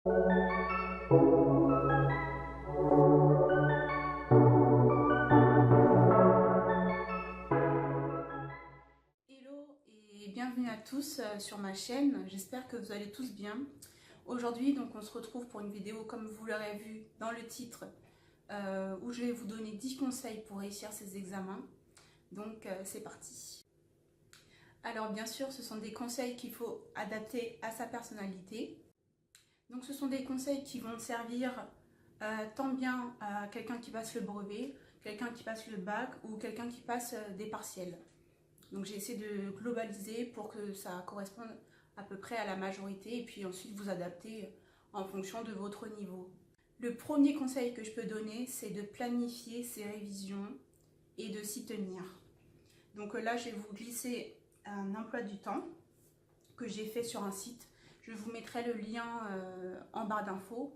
Hello et bienvenue à tous sur ma chaîne, j'espère que vous allez tous bien. Aujourd'hui donc on se retrouve pour une vidéo comme vous l'aurez vu dans le titre où je vais vous donner 10 conseils pour réussir ces examens. Donc c'est parti. Alors bien sûr ce sont des conseils qu'il faut adapter à sa personnalité. Donc ce sont des conseils qui vont servir tant bien à quelqu'un qui passe le brevet, quelqu'un qui passe le bac ou quelqu'un qui passe des partiels. Donc j'ai essayé de globaliser pour que ça corresponde à peu près à la majorité et puis ensuite vous adapter en fonction de votre niveau. Le premier conseil que je peux donner, c'est de planifier ses révisions et de s'y tenir. Donc là, je vais vous glisser un emploi du temps que j'ai fait sur un site. Je vous mettrai le lien en barre d'infos.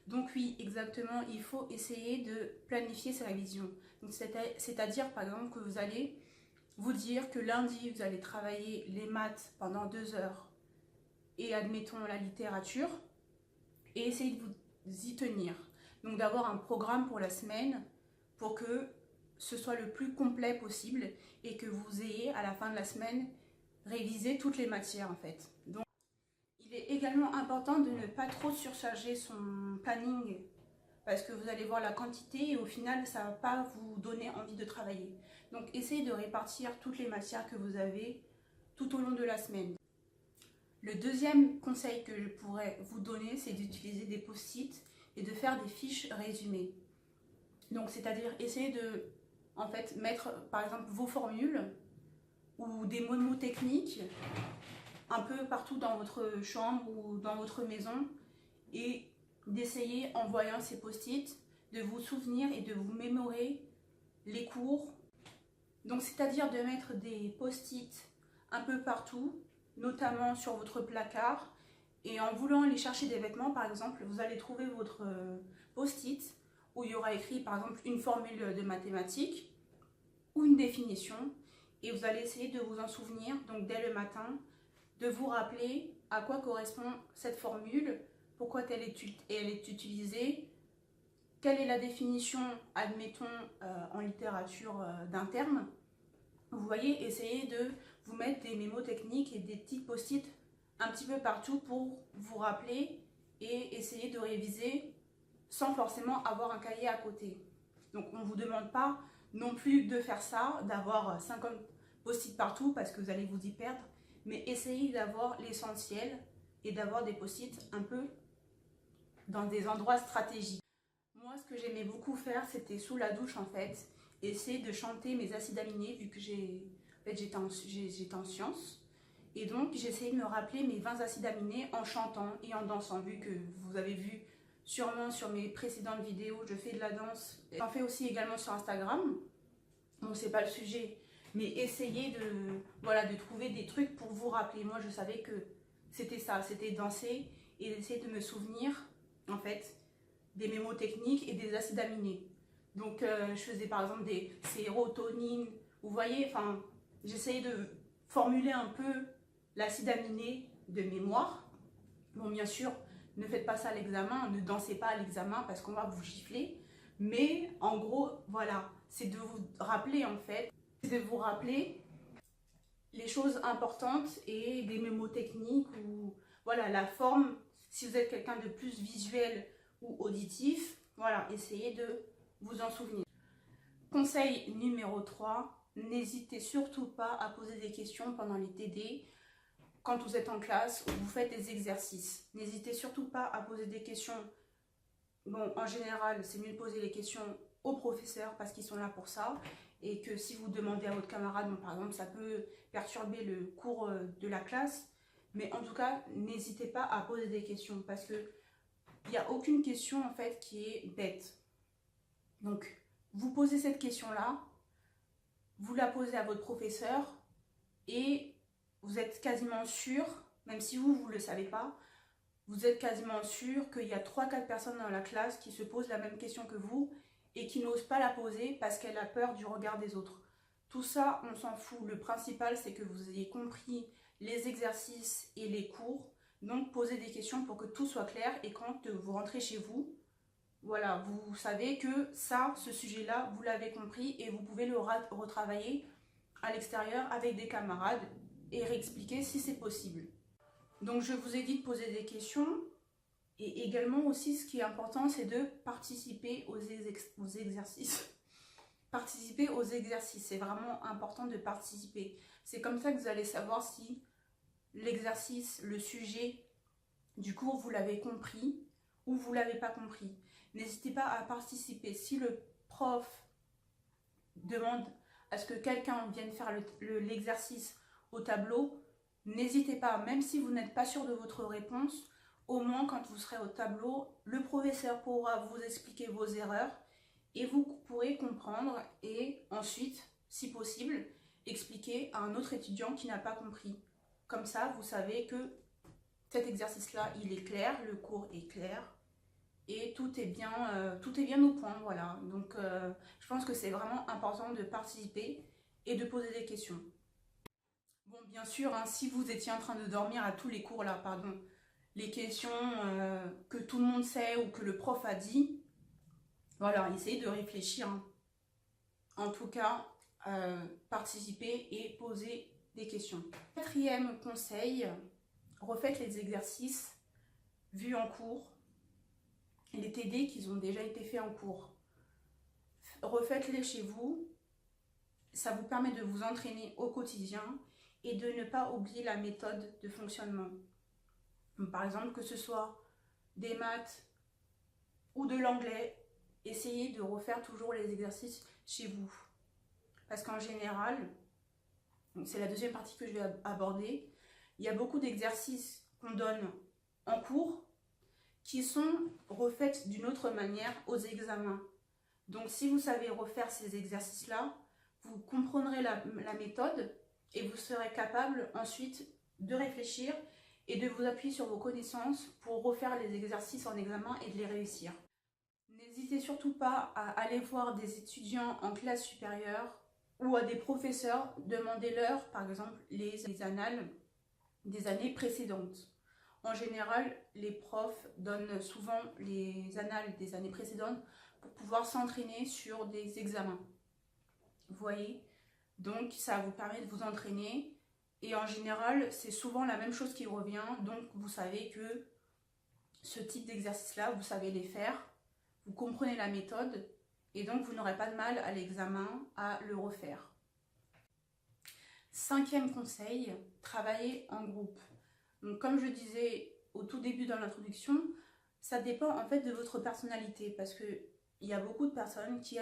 Donc oui, exactement, il faut essayer de planifier ses révisions. C'est-à-dire par exemple que vous allez vous dire que lundi, vous allez travailler les maths pendant 2 heures et admettons la littérature et essayer de vous y tenir. Donc d'avoir un programme pour la semaine pour que ce soit le plus complet possible et que vous ayez à la fin de la semaine révisé toutes les matières en fait. Donc il est également important de ne pas trop surcharger son planning parce que vous allez voir la quantité et au final ça ne va pas vous donner envie de travailler. Donc essayez de répartir toutes les matières que vous avez tout au long de la semaine. Le deuxième conseil que je pourrais vous donner, c'est d'utiliser des post-it et de faire des fiches résumées. Donc c'est-à-dire essayer de en fait mettre par exemple vos formules ou des mots techniques un peu partout dans votre chambre ou dans votre maison et d'essayer en voyant ces post-it de vous souvenir et de vous mémorer les cours. Donc c'est-à-dire de mettre des post-it un peu partout, notamment sur votre placard. Et en voulant aller chercher des vêtements, par exemple, vous allez trouver votre post-it où il y aura écrit par exemple une formule de mathématiques ou une définition. Et vous allez essayer de vous en souvenir, donc dès le matin, de vous rappeler à quoi correspond cette formule, pourquoi elle est utilisée, quelle est la définition, admettons, en littérature d'un terme. Vous voyez, essayez de vous mettre des mémos techniques et des petits post-it un petit peu partout pour vous rappeler et essayer de réviser sans forcément avoir un cahier à côté. Donc on ne vous demande pas non plus de faire ça, d'avoir 50 post-it partout parce que vous allez vous y perdre, mais essayez d'avoir l'essentiel et d'avoir des post-it un peu dans des endroits stratégiques. Moi, ce que j'aimais beaucoup faire, c'était sous la douche en fait, essayer de chanter mes acides aminés vu que j'étais en sciences. Et donc, j'essayais de me rappeler mes 20 acides aminés en chantant et en dansant, vu que vous avez vu sûrement sur mes précédentes vidéos, je fais de la danse. J'en fais aussi également sur Instagram. Bon, c'est pas le sujet, mais essayez voilà, de trouver des trucs pour vous rappeler. Moi, je savais que c'était ça, c'était danser et d'essayer de me souvenir, en fait, des mémos techniques et des acides aminés. Donc, je faisais par exemple des sérotonine. Vous voyez, enfin, j'essayais de formuler un peu l'acide aminé de mémoire. Bon, bien sûr, ne faites pas ça à l'examen, ne dansez pas à l'examen parce qu'on va vous gifler. Mais en gros, voilà, c'est de vous rappeler en fait, c'est de vous rappeler les choses importantes et des mémos techniques ou voilà, la forme. Si vous êtes quelqu'un de plus visuel ou auditif, voilà, essayez de vous en souvenir. Conseil numéro 3, n'hésitez surtout pas à poser des questions pendant les TD. Quand vous êtes en classe ou vous faites des exercices, n'hésitez surtout pas à poser des questions. Bon, en général, c'est mieux de poser les questions aux professeurs parce qu'ils sont là pour ça. Et que si vous demandez à votre camarade, bon, par exemple, ça peut perturber le cours de la classe. Mais en tout cas, n'hésitez pas à poser des questions parce qu'il n'y a aucune question en fait qui est bête. Donc, vous posez cette question-là, vous la posez à votre professeur et vous êtes quasiment sûr, même si vous ne le savez pas, vous êtes quasiment sûr qu'il y a 3-4 personnes dans la classe qui se posent la même question que vous et qui n'osent pas la poser parce qu'elle a peur du regard des autres. Tout ça, on s'en fout. Le principal, c'est que vous ayez compris les exercices et les cours. Donc posez des questions pour que tout soit clair et quand vous rentrez chez vous, voilà, vous savez que ça, ce sujet-là, vous l'avez compris et vous pouvez le retravailler à l'extérieur avec des camarades et réexpliquer si c'est possible. Donc je vous ai dit de poser des questions et également aussi ce qui est important c'est de participer aux exercices. Participer aux exercices, c'est vraiment important de participer. C'est comme ça que vous allez savoir si l'exercice, le sujet du cours, vous l'avez compris ou vous ne l'avez pas compris. N'hésitez pas à participer. Si le prof demande à ce que quelqu'un vienne faire l'exercice au tableau, n'hésitez pas, même si vous n'êtes pas sûr de votre réponse, au moins quand vous serez au tableau, le professeur pourra vous expliquer vos erreurs et vous pourrez comprendre et ensuite, si possible, expliquer à un autre étudiant qui n'a pas compris. Comme ça, vous savez que cet exercice-là, il est clair, le cours est clair et tout est bien au point, voilà. Donc, je pense que c'est vraiment important de participer et de poser des questions. Bon, bien sûr, hein, si vous étiez en train de dormir à tous les cours, là, pardon, les questions que tout le monde sait ou que le prof a dit, voilà, essayez de réfléchir. Hein. En tout cas, participer et poser des questions. Quatrième conseil, refaites les exercices vus en cours, les TD qui ont déjà été faits en cours. Refaites-les chez vous, ça vous permet de vous entraîner au quotidien et de ne pas oublier la méthode de fonctionnement. Par exemple, que ce soit des maths ou de l'anglais, essayez de refaire toujours les exercices chez vous. Parce qu'en général, c'est la deuxième partie que je vais aborder, il y a beaucoup d'exercices qu'on donne en cours qui sont refaits d'une autre manière aux examens. Donc si vous savez refaire ces exercices-là, vous comprendrez la méthode et vous serez capable ensuite de réfléchir et de vous appuyer sur vos connaissances pour refaire les exercices en examen et de les réussir. N'hésitez surtout pas à aller voir des étudiants en classe supérieure ou à des professeurs, demandez-leur par exemple les annales des années précédentes. En général, les profs donnent souvent les annales des années précédentes pour pouvoir s'entraîner sur des examens. Vous voyez? Donc ça vous permet de vous entraîner et en général, c'est souvent la même chose qui revient. Donc vous savez que ce type d'exercice-là, vous savez les faire, vous comprenez la méthode et donc vous n'aurez pas de mal à l'examen à le refaire. Cinquième conseil, travailler en groupe. Donc comme je disais au tout début dans l'introduction, ça dépend en fait de votre personnalité parce que il y a beaucoup de personnes qui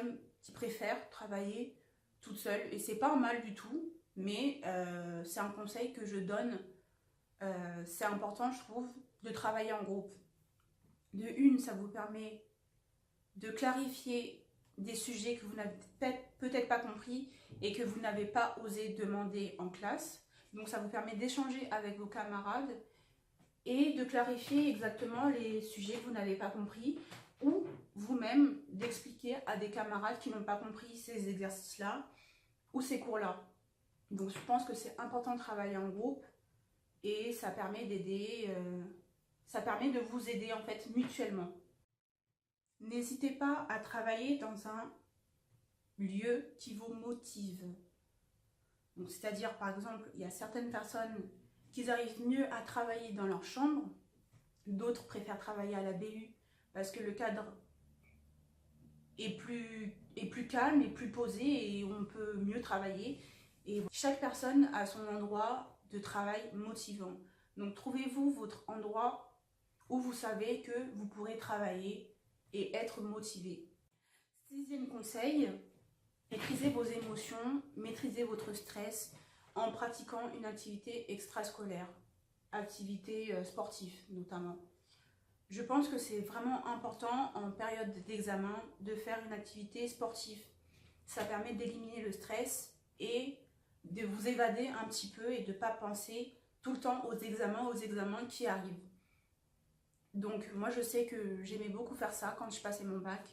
préfèrent travailler toute seule et c'est pas mal du tout, mais c'est un conseil que je donne. C'est important, je trouve, de travailler en groupe. De une, ça vous permet de clarifier des sujets que vous n'avez peut-être pas compris et que vous n'avez pas osé demander en classe. Donc ça vous permet d'échanger avec vos camarades et de clarifier exactement les sujets que vous n'avez pas compris ou vous-même d'expliquer à des camarades qui n'ont pas compris ces exercices-là ou ces cours-là. Donc je pense que c'est important de travailler en groupe et ça permet d'aider, ça permet de vous aider en fait mutuellement. N'hésitez pas à travailler dans un lieu qui vous motive. C'est-à-dire, par exemple, il y a certaines personnes qui arrivent mieux à travailler dans leur chambre, d'autres préfèrent travailler à la BU parce que le cadre est plus calme, est plus posé et on peut mieux travailler. Et chaque personne a son endroit de travail motivant. Donc trouvez-vous votre endroit où vous savez que vous pourrez travailler et être motivé. Sixième conseil, maîtrisez vos émotions, maîtrisez votre stress en pratiquant une activité extrascolaire, activité sportive notamment. Je pense que c'est vraiment important en période d'examen de faire une activité sportive. Ça permet d'éliminer le stress et de vous évader un petit peu et de ne pas penser tout le temps aux examens qui arrivent. Donc moi je sais que j'aimais beaucoup faire ça quand je passais mon bac.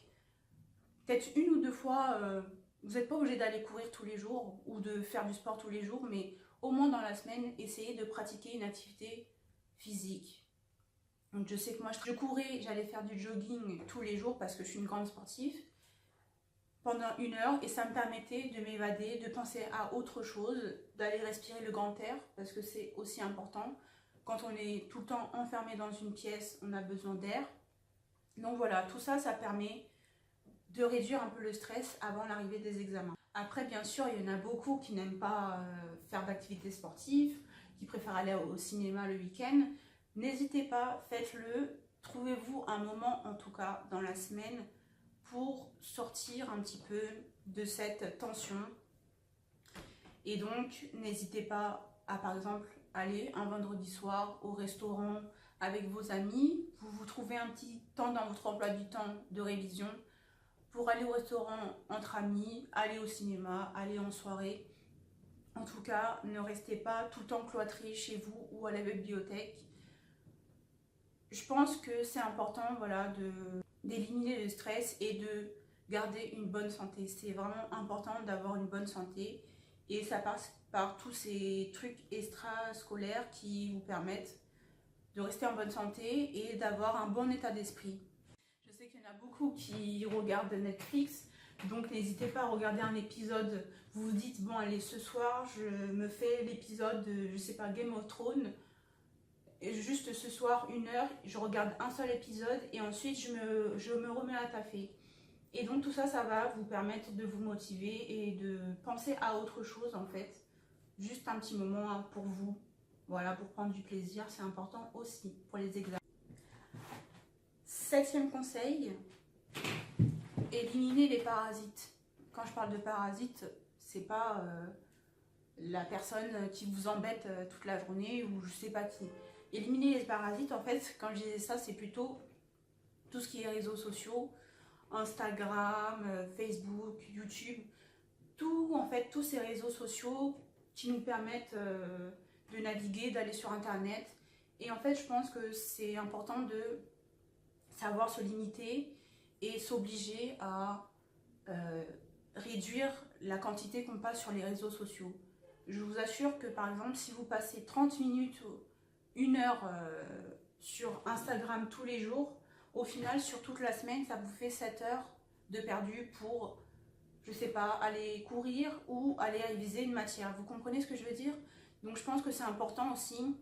Peut-être une ou deux fois, vous n'êtes pas obligé d'aller courir tous les jours ou de faire du sport tous les jours, mais au moins dans la semaine, essayez de pratiquer une activité physique. Donc je sais que moi je courais, j'allais faire du jogging tous les jours parce que je suis une grande sportive pendant 1 heure et ça me permettait de m'évader, de penser à autre chose, d'aller respirer le grand air parce que c'est aussi important. Quand on est tout le temps enfermé dans une pièce, on a besoin d'air. Donc voilà, tout ça, ça permet de réduire un peu le stress avant l'arrivée des examens. Après, bien sûr, il y en a beaucoup qui n'aiment pas faire d'activités sportives, qui préfèrent aller au cinéma le week-end. N'hésitez pas, faites-le. Trouvez-vous un moment, en tout cas, dans la semaine pour sortir un petit peu de cette tension. Et donc, n'hésitez pas à, par exemple, aller un vendredi soir au restaurant avec vos amis. Vous trouvez un petit temps dans votre emploi du temps de révision pour aller au restaurant entre amis, aller au cinéma, aller en soirée. En tout cas, ne restez pas tout le temps cloîtré chez vous ou à la bibliothèque. Je pense que c'est important, voilà, d'éliminer le stress et de garder une bonne santé. C'est vraiment important d'avoir une bonne santé et ça passe par tous ces trucs extrascolaires qui vous permettent de rester en bonne santé et d'avoir un bon état d'esprit. Je sais qu'il y en a beaucoup qui regardent Netflix, donc n'hésitez pas à regarder un épisode. Vous vous dites, bon allez, ce soir je me fais l'épisode de, je sais pas, Game of Thrones. Et juste ce soir, 1 heure, je regarde un seul épisode et ensuite je me remets à taffer. Et donc tout ça, ça va vous permettre de vous motiver et de penser à autre chose en fait. Juste un petit moment pour vous. Voilà, pour prendre du plaisir, c'est important aussi pour les examens. 7e conseil, éliminer les parasites. Quand je parle de parasites, c'est pas la personne qui vous embête toute la journée ou je sais pas qui. Éliminer les parasites, en fait, quand je disais ça, c'est plutôt tout ce qui est réseaux sociaux, Instagram, Facebook, YouTube, tout en fait, tous ces réseaux sociaux qui nous permettent de naviguer, d'aller sur Internet. Et en fait, je pense que c'est important de savoir se limiter et s'obliger à réduire la quantité qu'on passe sur les réseaux sociaux. Je vous assure que par exemple, si vous passez 30 minutes, 1 heure sur Instagram tous les jours, au final, sur toute la semaine, ça vous fait 7 heures de perdu pour, je sais pas, aller courir ou aller réviser une matière. Vous comprenez ce que je veux dire? Donc je pense que c'est important aussi,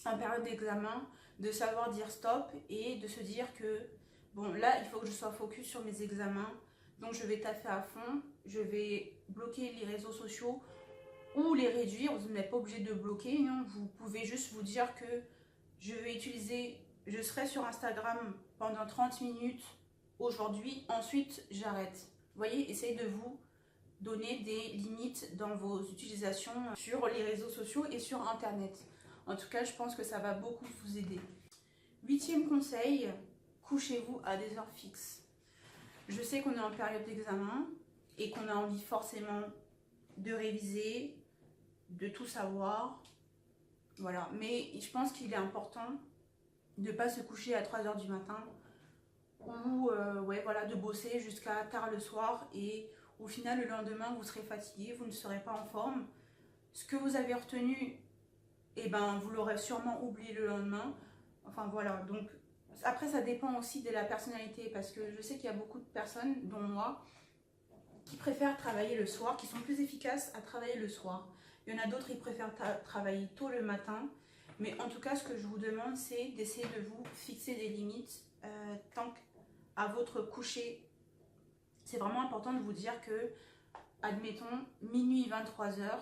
en période d'examen, de savoir dire stop et de se dire que, bon, là, il faut que je sois focus sur mes examens, donc je vais taffer à fond, je vais bloquer les réseaux sociaux ou les réduire. Vous n'êtes pas obligé de bloquer, non, vous pouvez juste vous dire que je serai sur Instagram pendant 30 minutes aujourd'hui, ensuite j'arrête. Vous voyez, essayez de vous donner des limites dans vos utilisations sur les réseaux sociaux et sur Internet. En tout cas, je pense que ça va beaucoup vous aider. 8e conseil, couchez-vous à des heures fixes. Je sais qu'on est en période d'examen et qu'on a envie forcément de réviser, de tout savoir. Voilà, mais je pense qu'il est important de ne pas se coucher à 3 h du matin ou ouais, voilà, de bosser jusqu'à tard le soir et au final le lendemain vous serez fatigué, vous ne serez pas en forme. Ce que vous avez retenu, eh ben, vous l'aurez sûrement oublié le lendemain. Enfin voilà, donc après ça dépend aussi de la personnalité parce que je sais qu'il y a beaucoup de personnes, dont moi, qui préfèrent travailler le soir, qui sont plus efficaces à travailler le soir. Il y en a d'autres qui préfèrent travailler tôt le matin. Mais en tout cas, ce que je vous demande, c'est d'essayer de vous fixer des limites tant qu'à votre coucher. C'est vraiment important de vous dire que, admettons, minuit 23 h,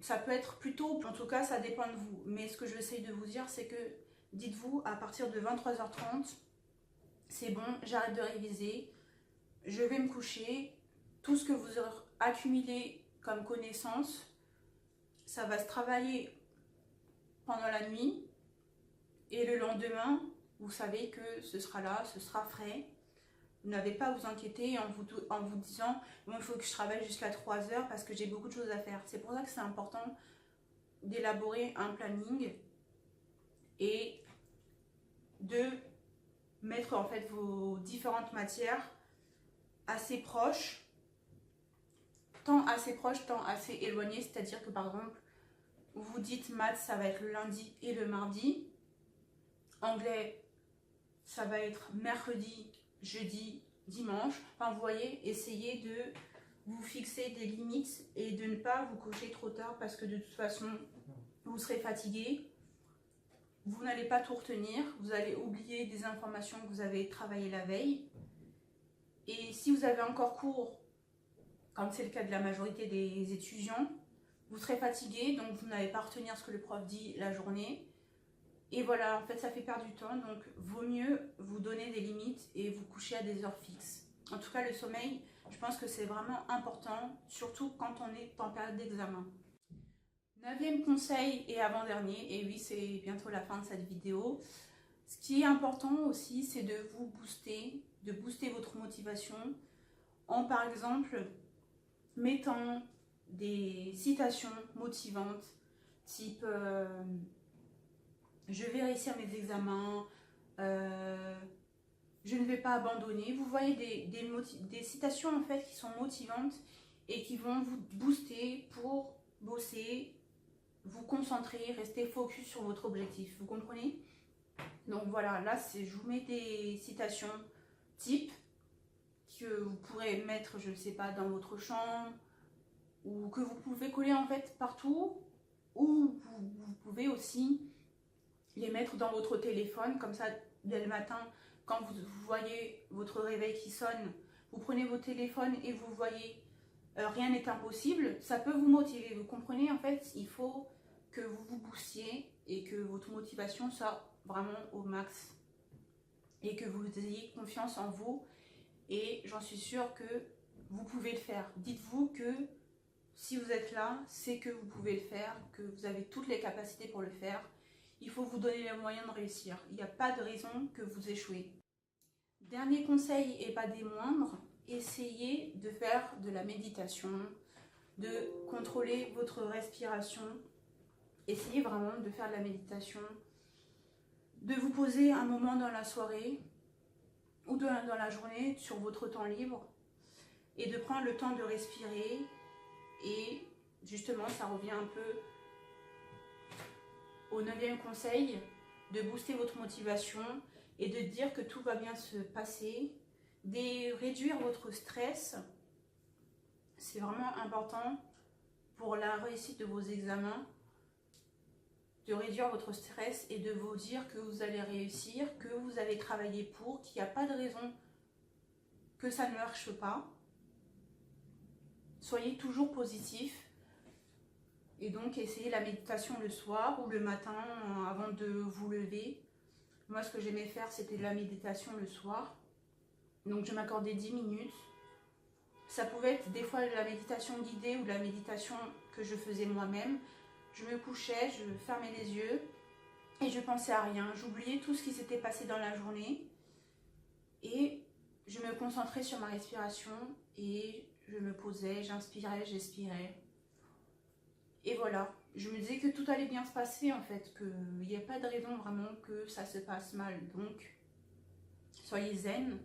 ça peut être plus tôt, en tout cas, ça dépend de vous. Mais ce que je vais essayer de vous dire, c'est que dites-vous, à partir de 23 h 30, c'est bon, j'arrête de réviser, je vais me coucher. Tout ce que vous aurez accumulé comme connaissances, ça va se travailler pendant la nuit et le lendemain, vous savez que ce sera là, ce sera frais. Vous n'avez pas à vous inquiéter en vous disant bon, il faut que je travaille jusqu'à 3 h parce que j'ai beaucoup de choses à faire. C'est pour ça que c'est important d'élaborer un planning et de mettre en fait vos différentes matières assez proches, tant assez proches, tant assez éloignées. C'est-à-dire que par exemple, vous dites maths, ça va être le lundi et le mardi. Anglais, ça va être mercredi, jeudi, dimanche. Enfin, vous voyez, essayez de vous fixer des limites et de ne pas vous coucher trop tard parce que de toute façon, vous serez fatigué. Vous n'allez pas tout retenir. Vous allez oublier des informations que vous avez travaillées la veille. Et si vous avez encore cours, comme c'est le cas de la majorité des étudiants, vous serez fatigué, donc vous n'allez pas retenir ce que le prof dit la journée. Et voilà, en fait, ça fait perdre du temps, donc vaut mieux vous donner des limites et vous coucher à des heures fixes. En tout cas, le sommeil, je pense que c'est vraiment important, surtout quand on est en période d'examen. 9e conseil et avant-dernier, et oui, c'est bientôt la fin de cette vidéo. Ce qui est important aussi, c'est de vous booster, de booster votre motivation en, par exemple, mettant des citations motivantes, type je vais réussir mes examens, je ne vais pas abandonner. Vous voyez des citations en fait qui sont motivantes et qui vont vous booster pour bosser, vous concentrer, rester focus sur votre objectif. Vous comprenez? Donc voilà, là je vous mets des citations type que vous pourrez mettre, je ne sais pas, dans votre chambre ou que vous pouvez coller en fait partout, ou vous pouvez aussi les mettre dans votre téléphone, comme ça dès le matin quand vous voyez votre réveil qui sonne, vous prenez votre téléphone et vous voyez rien n'est impossible, ça peut vous motiver. Vous comprenez, en fait, il faut que vous vous boostiez et que votre motivation soit vraiment au max et que vous ayez confiance en vous, et j'en suis sûre que vous pouvez le faire. Dites-vous que si vous êtes là, c'est que vous pouvez le faire, que vous avez toutes les capacités pour le faire. Il faut vous donner les moyens de réussir. Il n'y a pas de raison que vous échouez. Dernier conseil et pas des moindres, essayez de faire de la méditation, de contrôler votre respiration. Essayez vraiment de faire de la méditation, de vous poser un moment dans la soirée ou dans la journée sur votre temps libre et de prendre le temps de respirer. Et justement, ça revient un peu au 9e conseil, de booster votre motivation et de dire que tout va bien se passer, de réduire votre stress. C'est vraiment important pour la réussite de vos examens, de réduire votre stress et de vous dire que vous allez réussir, que vous avez travaillé pour, qu'il n'y a pas de raison que ça ne marche pas. Soyez toujours positif. Et donc, essayez la méditation le soir ou le matin avant de vous lever. Moi, ce que j'aimais faire, c'était de la méditation le soir. Donc, je m'accordais 10 minutes. Ça pouvait être des fois de la méditation guidée ou de la méditation que je faisais moi-même. Je me couchais, je fermais les yeux et je pensais à rien. J'oubliais tout ce qui s'était passé dans la journée et je me concentrais sur ma respiration et je me posais, j'inspirais, j'expirais. Et voilà, je me disais que tout allait bien se passer en fait, qu'il n'y a pas de raison vraiment que ça se passe mal. Donc, soyez zen,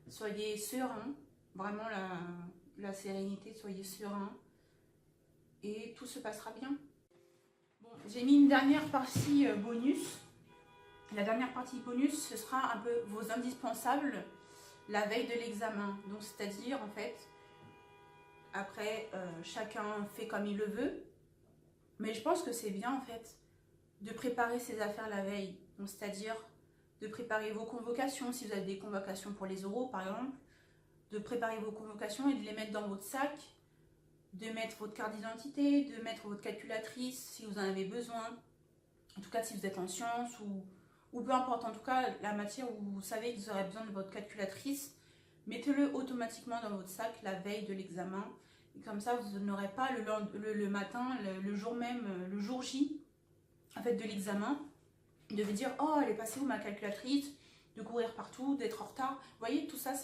soyez serein, vraiment la sérénité, soyez serein et tout se passera bien. Bon, j'ai mis une dernière partie bonus. La dernière partie bonus, ce sera un peu vos indispensables la veille de l'examen. Donc, c'est-à-dire en fait, après, chacun fait comme il le veut. Mais je pense que c'est bien en fait de préparer ses affaires la veille. Donc c'est-à-dire de préparer vos convocations, si vous avez des convocations pour les oraux par exemple, de préparer vos convocations et de les mettre dans votre sac, de mettre votre carte d'identité, de mettre votre calculatrice si vous en avez besoin, en tout cas si vous êtes en sciences ou peu importe, en tout cas la matière où vous savez que vous aurez besoin de votre calculatrice, mettez-le automatiquement dans votre sac la veille de l'examen. Et comme ça, vous n'aurez pas le matin, le jour même, le jour J en fait, de l'examen, de vous dire « Oh, elle est passée où ma calculatrice ?» de courir partout, d'être en retard. Vous voyez, tout ça,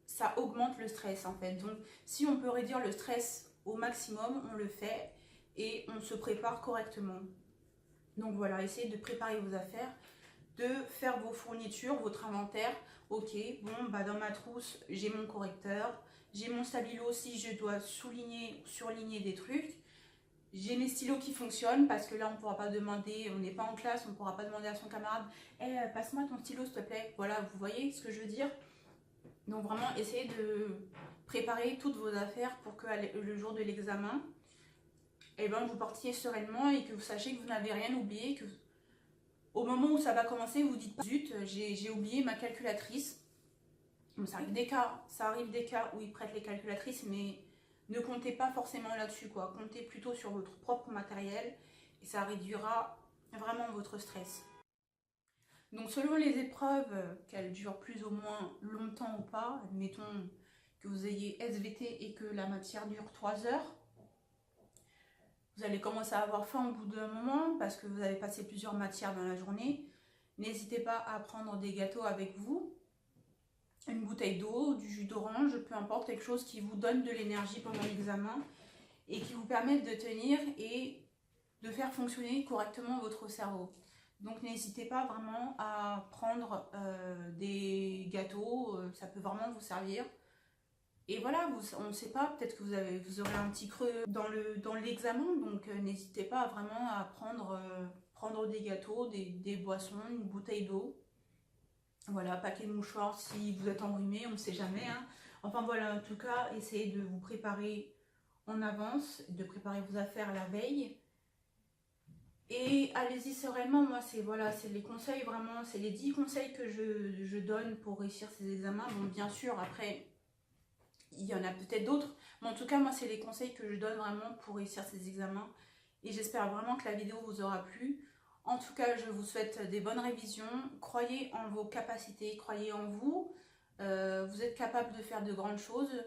ça augmente le stress en fait. Donc, si on peut réduire le stress au maximum, on le fait et on se prépare correctement. Donc voilà, essayez de préparer vos affaires, de faire vos fournitures, votre inventaire. Ok, bon, bah dans ma trousse, j'ai mon correcteur, j'ai mon stabilo si je dois souligner ou surligner des trucs. j'ai mes stylos qui fonctionnent parce que là on ne pourra pas demander, on n'est pas en classe, on ne pourra pas demander à son camarade hey, passe-moi ton stylo s'il te plaît. Voilà, vous voyez ce que je veux dire. Donc vraiment essayez de préparer toutes vos affaires pour que le jour de l'examen, eh ben, vous partiez sereinement et que vous sachiez que vous n'avez rien oublié, que au moment où ça va commencer, vous dites zut, j'ai oublié ma calculatrice. Donc, ça arrive des cas où ils prêtent les calculatrices, mais ne comptez pas forcément là-dessus, quoi. Comptez plutôt sur votre propre matériel et ça réduira vraiment votre stress. Donc selon les épreuves, qu'elles durent plus ou moins longtemps ou pas, admettons que vous ayez SVT et que la matière dure 3 heures, vous allez commencer à avoir faim au bout d'un moment parce que vous avez passé plusieurs matières dans la journée. N'hésitez pas à prendre des gâteaux avec vous, une bouteille d'eau, du jus d'orange, peu importe, quelque chose qui vous donne de l'énergie pendant l'examen et qui vous permette de tenir et de faire fonctionner correctement votre cerveau. Donc n'hésitez pas vraiment à prendre des gâteaux, ça peut vraiment vous servir. Et voilà, on ne sait pas, peut-être que vous aurez un petit creux dans l'examen, donc n'hésitez pas vraiment à prendre des gâteaux, des boissons, une bouteille d'eau. Voilà, paquet de mouchoirs si vous êtes enrhumé, on ne sait jamais. Hein. Enfin voilà, en tout cas, essayez de vous préparer en avance, de préparer vos affaires la veille. Et allez-y sereinement, moi c'est les conseils vraiment, c'est les 10 conseils que je donne pour réussir ces examens. Bon bien sûr, après, il y en a peut-être d'autres, mais en tout cas moi c'est les conseils que je donne vraiment pour réussir ces examens. Et j'espère vraiment que la vidéo vous aura plu. En tout cas, je vous souhaite des bonnes révisions. Croyez en vos capacités, croyez en vous. Vous êtes capable de faire de grandes choses.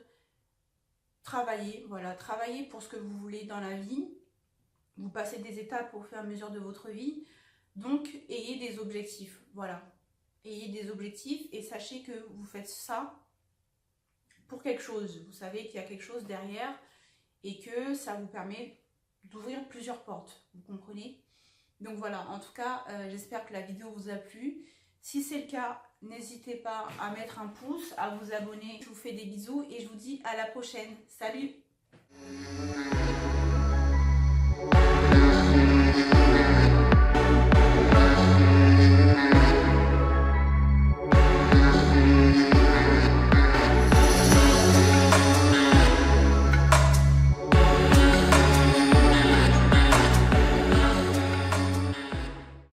Travaillez, voilà, travaillez pour ce que vous voulez dans la vie. Vous passez des étapes au fur et à mesure de votre vie. Donc, ayez des objectifs, voilà. Ayez des objectifs et sachez que vous faites ça pour quelque chose. Vous savez qu'il y a quelque chose derrière et que ça vous permet d'ouvrir plusieurs portes, vous comprenez? Donc voilà, en tout cas, j'espère que la vidéo vous a plu. Si c'est le cas, n'hésitez pas à mettre un pouce, à vous abonner. Je vous fais des bisous et je vous dis à la prochaine. Salut!